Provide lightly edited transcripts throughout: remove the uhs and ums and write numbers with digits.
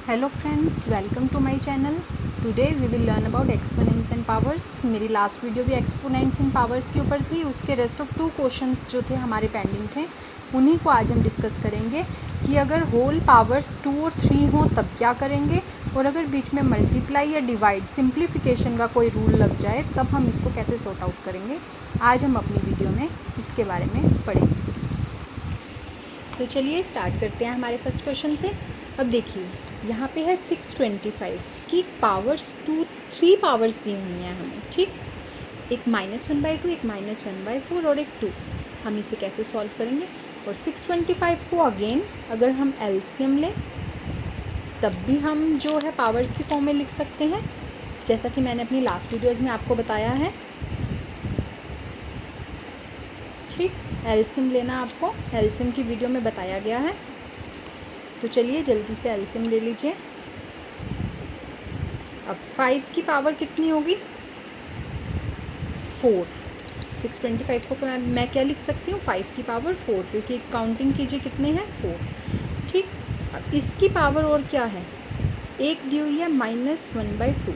Hello friends, welcome to my channel. Today we will learn about exponents and powers. मेरी last video भी exponents and powers के ऊपर थी। उसके rest of 2 questions जो थे हमारे पेंडिंग थे, उन्हीं को आज हम डिस्कस करेंगे कि अगर होल पावर्स 2 और 3 हों तब क्या करेंगे, और अगर बीच में मल्टीप्लाई या डिवाइड सिंप्लीफिकेशन का कोई रूल लग जाए तब हम इसको कैसे सॉर्ट आउट करेंगे। आज हम अपनी वीडियो में इसके बारे में पढ़ेंगे। तो चलिए स्टार्ट करते हैं हमारे फर्स्ट क्वेश्चन से। अब देखिए, यहाँ पे है 625 की पावर्स 3 पावर्स दी हुई हैं हमें, ठीक। एक -1/2, एक -1/4 और एक 2। हम इसे कैसे सॉल्व करेंगे। और 625 को अगेन अगर हम एलसीएम लें तब भी हम जो है पावर्स की फॉर्म में लिख सकते हैं, जैसा कि मैंने अपनी लास्ट वीडियोज़ में आपको बताया है, ठीक। एलसीएम लेना आपको एलसीएम की वीडियो में बताया गया है। तो चलिए जल्दी से एलसीएम ले लीजिए। अब 5 की पावर कितनी होगी, 4। 625 को मैं क्या लिख सकती हूँ, 5 की पावर 4, क्योंकि काउंटिंग कीजिए कितने हैं, 4, ठीक। अब इसकी पावर और क्या है, एक दी हुई है -1/2,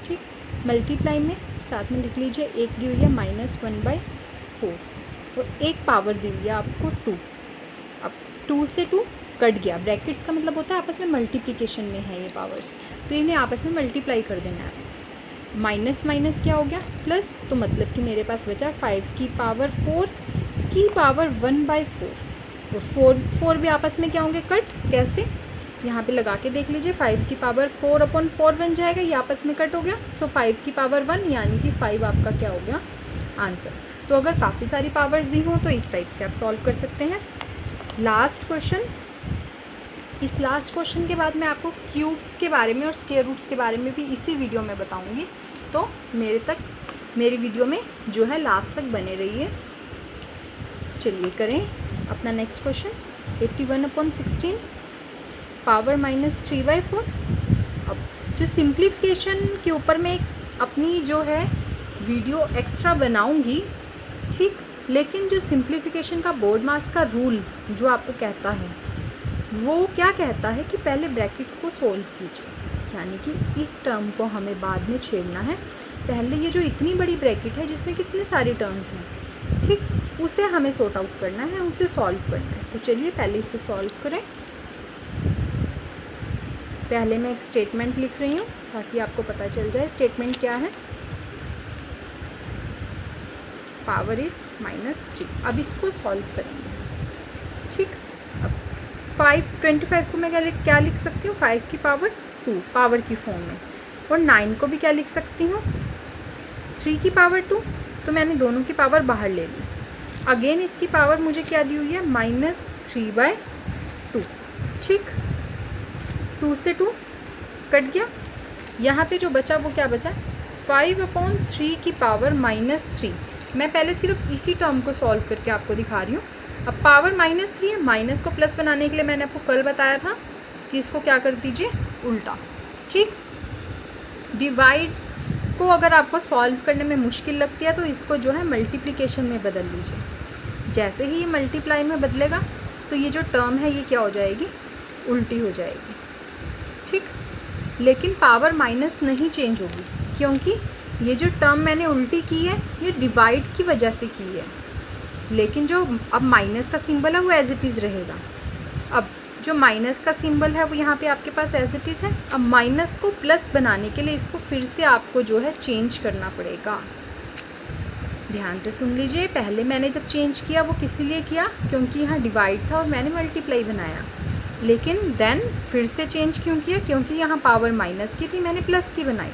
ठीक। मल्टीप्लाई में साथ में लिख लीजिए, एक दी हुई है -1/4 और एक पावर दी हुई है आपको 2। अब 2 से 2 कट गया, ब्रैकेट्स का मतलब होता है आपस में मल्टीप्लिकेशन में है ये पावर्स, तो इन्हें आपस में मल्टीप्लाई कर देना है। माइनस माइनस क्या हो गया, प्लस, तो मतलब कि मेरे पास बचा 5 की पावर 4 की पावर 1/4 और 4 भी आपस में क्या होंगे, कट। कैसे, यहाँ पे लगा के देख लीजिए, 5 की पावर 4/4 बन जाएगा, ये आपस में कट हो गया। सो 5 की पावर 1 यानी कि 5 आपका क्या हो गया, आंसर। तो अगर काफ़ी सारी पावर्स दी हों तो इस टाइप से आप सॉल्व कर सकते हैं। लास्ट क्वेश्चन, इस लास्ट क्वेश्चन के बाद मैं आपको क्यूब्स के बारे में और स्क्वायर रूट्स के बारे में भी इसी वीडियो में बताऊंगी, तो मेरी वीडियो में जो है लास्ट तक बने रहिए। चलिए करें अपना नेक्स्ट क्वेश्चन। 81/16 पावर -3/4। अब जो सिंप्लीफिकेशन के ऊपर मैं अपनी जो है वीडियो एक्स्ट्रा बनाऊंगी, ठीक, लेकिन जो सिंप्लीफिकेशन का बोर्ड मास का रूल जो आपको कहता है, वो क्या कहता है कि पहले ब्रैकेट को सोल्व कीजिए, यानी कि इस टर्म को हमें बाद में छेड़ना है। पहले ये जो इतनी बड़ी ब्रैकेट है जिसमें कितने सारे टर्म्स हैं, ठीक, उसे हमें सॉर्ट आउट करना है, उसे सॉल्व करना है। तो चलिए पहले इसे सॉल्व करें। पहले मैं एक स्टेटमेंट लिख रही हूँ ताकि आपको पता चल जाए स्टेटमेंट क्या है। Power is -3। अब इसको सॉल्व करेंगे, ठीक। अब 25 को मैं क्या लिख सकती हूँ, 5 की पावर 2 पावर की फॉर्म में, और 9 को भी क्या लिख सकती हूँ, 3 की पावर 2। तो मैंने दोनों की पावर बाहर ले ली। अगेन इसकी पावर मुझे क्या दी हुई है, -3/2, ठीक। 2 से 2 कट गया। यहाँ पे जो बचा वो क्या बचा, 5/3 की पावर -3। मैं पहले सिर्फ इसी टर्म को सॉल्व करके आपको दिखा रही हूँ। अब पावर -3 है, माइनस को प्लस बनाने के लिए मैंने आपको कल बताया था कि इसको क्या कर दीजिए, उल्टा, ठीक। डिवाइड को अगर आपको सॉल्व करने में मुश्किल लगती है तो इसको जो है मल्टीप्लिकेशन में बदल लीजिए। जैसे ही ये मल्टीप्लाई में बदलेगा तो ये जो टर्म है ये क्या हो जाएगी, उल्टी हो जाएगी, ठीक। लेकिन पावर माइनस नहीं चेंज होगी, क्योंकि ये जो टर्म मैंने उल्टी की है ये डिवाइड की वजह से की है, लेकिन जो अब माइनस का सिंबल है वो एज इट इज़ रहेगा। अब जो माइनस का सिंबल है वो यहाँ पे आपके पास एज इट इज़ है। अब माइनस को प्लस बनाने के लिए इसको फिर से आपको जो है चेंज करना पड़ेगा। ध्यान से सुन लीजिए, पहले मैंने जब चेंज किया वो किस लिए किया, क्योंकि यहाँ डिवाइड था और मैंने मल्टीप्लाई बनाया। लेकिन देन फिर से चेंज क्यों किया, क्योंकि यहाँ पावर माइनस की थी, मैंने प्लस की बनाई।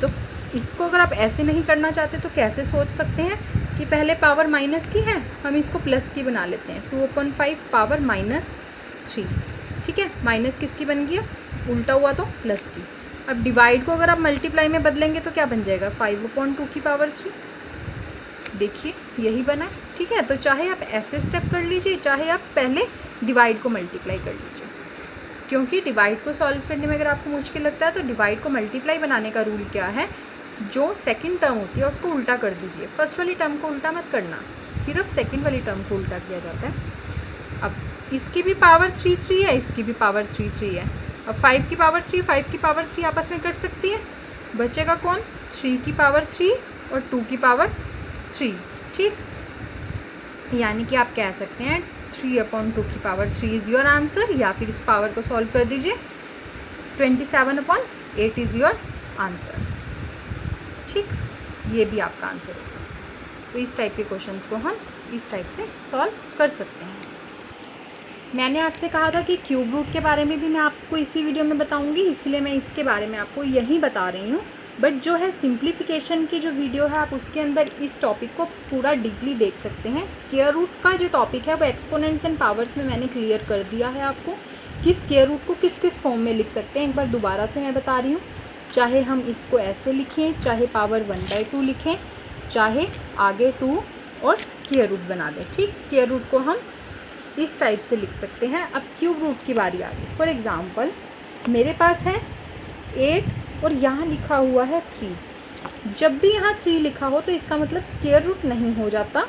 तो इसको अगर आप ऐसे नहीं करना चाहते तो कैसे सोच सकते हैं कि पहले पावर माइनस की है, हम इसको प्लस की बना लेते हैं। 2/5 पावर -3, ठीक है। माइनस किसकी बन गया, उल्टा हुआ तो प्लस की। अब डिवाइड को अगर आप मल्टीप्लाई में बदलेंगे तो क्या बन जाएगा, 5/2 की पावर 3। देखिए यही बना, ठीक है। तो चाहे आप ऐसे स्टेप कर लीजिए, चाहे आप पहले डिवाइड को मल्टीप्लाई कर लीजिए, क्योंकि डिवाइड को सॉल्व करने में अगर आपको मुश्किल लगता है तो डिवाइड को मल्टीप्लाई बनाने का रूल क्या है, जो सेकंड टर्म होती है उसको उल्टा कर दीजिए। फर्स्ट वाली टर्म को उल्टा मत करना, सिर्फ सेकंड वाली टर्म को उल्टा किया जाता है। अब इसकी भी पावर 3 3 है, इसकी भी पावर 3 3 है, अब 5 की पावर 3 5 की पावर 3 आपस में कट सकती है, बचेगा कौन 3 की पावर 3 और 2 की पावर 3। ठीक, यानी कि आप कह सकते हैं 3/2 की पावर 3 इज़ योर आंसर, या फिर इस पावर को सॉल्व कर दीजिए 27/8 इज़ योर आंसर। ठीक, ये भी आपका आंसर हो सकता है। तो इस टाइप के क्वेश्चंस को हम इस टाइप से सॉल्व कर सकते हैं। मैंने आपसे कहा था कि क्यूब रूट के बारे में भी मैं आपको इसी वीडियो में बताऊंगी, इसलिए मैं इसके बारे में आपको यही बता रही हूँ। बट जो है सिंप्लीफिकेशन की जो वीडियो है, आप उसके अंदर इस टॉपिक को पूरा डीपली देख सकते हैं। स्क्वायर रूट का जो टॉपिक है वो एक्सपोनेंट्स एंड पावर्स में मैंने क्लियर कर दिया है आपको कि स्क्वायर रूट को किस किस फॉर्म में लिख सकते हैं। एक बार दोबारा से मैं बता रही हूँ, चाहे हम इसको ऐसे लिखें, चाहे पावर 1/2 लिखें, चाहे आगे 2 और स्क्वायर रूट बना दें। ठीक, स्क्वायर रूट को हम इस टाइप से लिख सकते हैं। अब क्यूब रूट की बारी आ गई। फॉर एग्ज़ाम्पल मेरे पास है 8 और यहाँ लिखा हुआ है 3। जब भी यहाँ 3 लिखा हो तो इसका मतलब स्क्वायर रूट नहीं हो जाता,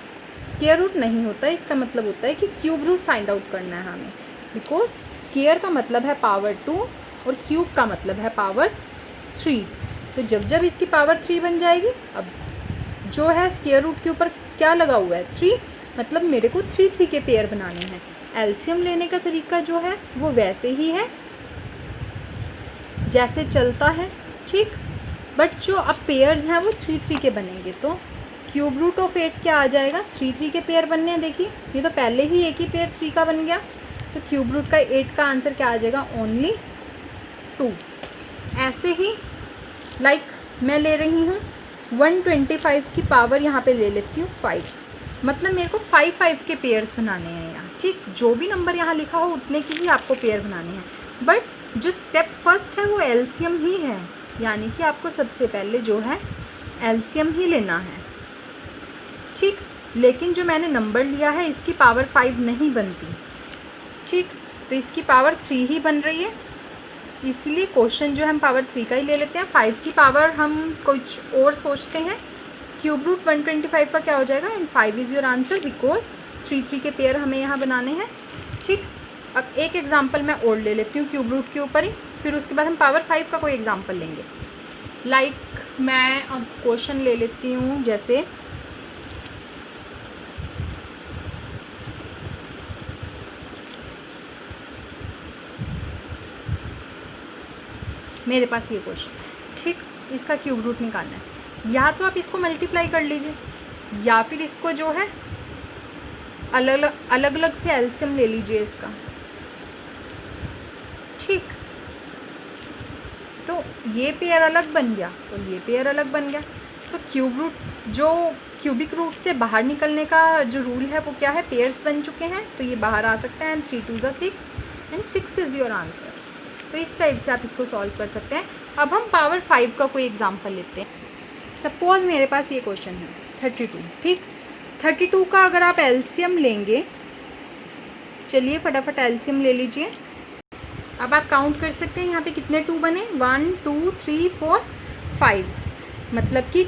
स्क्वायर रूट नहीं होता। इसका मतलब होता है कि क्यूब रूट फाइंड आउट करना है हमें, बिकॉज स्क्वायर का मतलब है पावर 2 और क्यूब का मतलब है पावर 3। तो जब जब इसकी पावर 3 बन जाएगी, अब जो है स्क्वायर रूट के ऊपर क्या लगा हुआ है 3, मतलब मेरे को 3 के पेयर बनाने हैं। एलसीएम लेने का तरीका जो है वो वैसे ही है जैसे चलता है। ठीक, बट जो अब पेयर्स हैं वो 3 के बनेंगे। तो क्यूब रूट ऑफ 8 क्या आ जाएगा, 3 के पेयर बनने हैं। देखिए ये तो पहले ही एक ही पेयर 3 का बन गया, तो क्यूब रूट का 8 का आंसर क्या आ जाएगा, ओनली 2। ऐसे ही मैं ले रही हूँ 125 की पावर यहाँ पे ले लेती हूँ 5, मतलब मेरे को 5 के पेयर्स बनाने हैं यहाँ। ठीक, जो भी नंबर यहाँ लिखा हो उतने की ही आपको पेयर बनाने हैं। बट जो स्टेप फर्स्ट है वो एलसीएम ही है, यानी कि आपको सबसे पहले जो है एलसीएम ही लेना है। ठीक, लेकिन जो मैंने नंबर लिया है इसकी पावर 5 नहीं बनती। ठीक, तो इसकी पावर 3 ही बन रही है, इसीलिए क्वेश्चन जो है हम पावर 3 का ही ले लेते हैं। 5 की पावर हम कुछ और सोचते हैं। क्यूब रूट 125 का क्या हो जाएगा, and 5 is your answer, because 3 के पेयर हमें यहाँ बनाने हैं। ठीक, अब एक एग्जांपल मैं और ले लेती हूँ क्यूब रूट के ऊपर ही, फिर उसके बाद हम पावर 5 का कोई एग्जांपल लेंगे। मैं अब क्वेश्चन ले लेती हूँ, जैसे मेरे पास ये क्वेश्चन है। ठीक, इसका क्यूब रूट निकालना है। या तो आप इसको मल्टीप्लाई कर लीजिए, या फिर इसको जो है अलग अलग से एलसीएम ले लीजिए इसका। ठीक, तो ये पेयर अलग बन गया, तो ये पेयर अलग बन गया। तो क्यूब रूट, जो क्यूबिक रूट से बाहर निकलने का जो रूल है वो क्या है, पेयर्स बन चुके हैं, तो ये बाहर आ सकता है। And 3 2 6 and 6 is your answer. तो इस टाइप से आप इसको सॉल्व कर सकते हैं। अब हम पावर 5 का कोई एग्जांपल लेते हैं। सपोज मेरे पास ये क्वेश्चन है 32। ठीक, 32 का अगर आप एलसीएम लेंगे, चलिए फटाफट एलसीएम ले लीजिए। अब आप काउंट कर सकते हैं यहाँ पे कितने 2 बने, 1 2 3 4 5, मतलब कि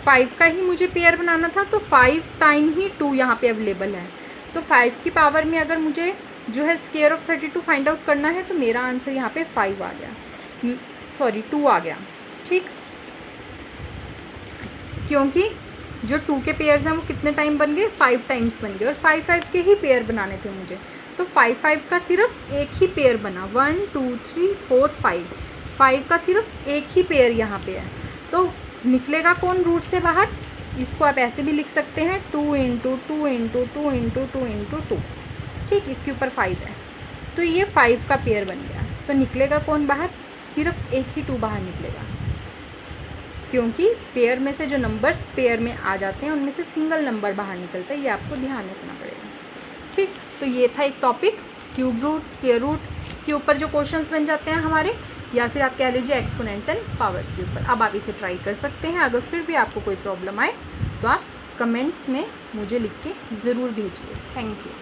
5 का ही मुझे पेयर बनाना था, तो 5 टाइम ही 2 यहाँ पे अवेलेबल है। तो 5 की पावर में अगर मुझे जो है स्क्वायर ऑफ 32 फाइंड आउट करना है, तो मेरा आंसर यहाँ पे 5 आ गया, सॉरी 2 आ गया। ठीक, क्योंकि जो 2 के पेयर्स हैं वो कितने टाइम बन गए, 5 टाइम्स बन गए, और 5 के ही पेयर बनाने थे मुझे, तो 5 का सिर्फ एक ही पेयर बना। 1 2 3 4 5 का सिर्फ एक ही पेयर यहाँ पे है। तो निकलेगा कौन रूट से बाहर, इसको आप ऐसे भी लिख सकते हैं 2 × 2 × 2 × 2 × 2। ठीक, इसके ऊपर 5 है, तो ये 5 का पेयर बन गया। तो निकलेगा कौन बाहर, सिर्फ एक ही 2 बाहर निकलेगा, क्योंकि पेयर में से जो नंबर्स पेयर में आ जाते हैं उनमें से सिंगल नंबर बाहर निकलता है, ये आपको ध्यान रखना पड़ेगा। ठीक, तो ये था एक topic cube root, square root के ऊपर जो क्वेश्चंस बन जाते हैं हमारे, या फिर आप कह लीजिए एक्सपोनेंट्स एंड पावर्स के ऊपर। अब आप इसे ट्राई कर सकते हैं। अगर फिर भी आपको कोई प्रॉब्लम आए तो आप कमेंट्स में मुझे लिख के ज़रूर भेजिए। Thank you.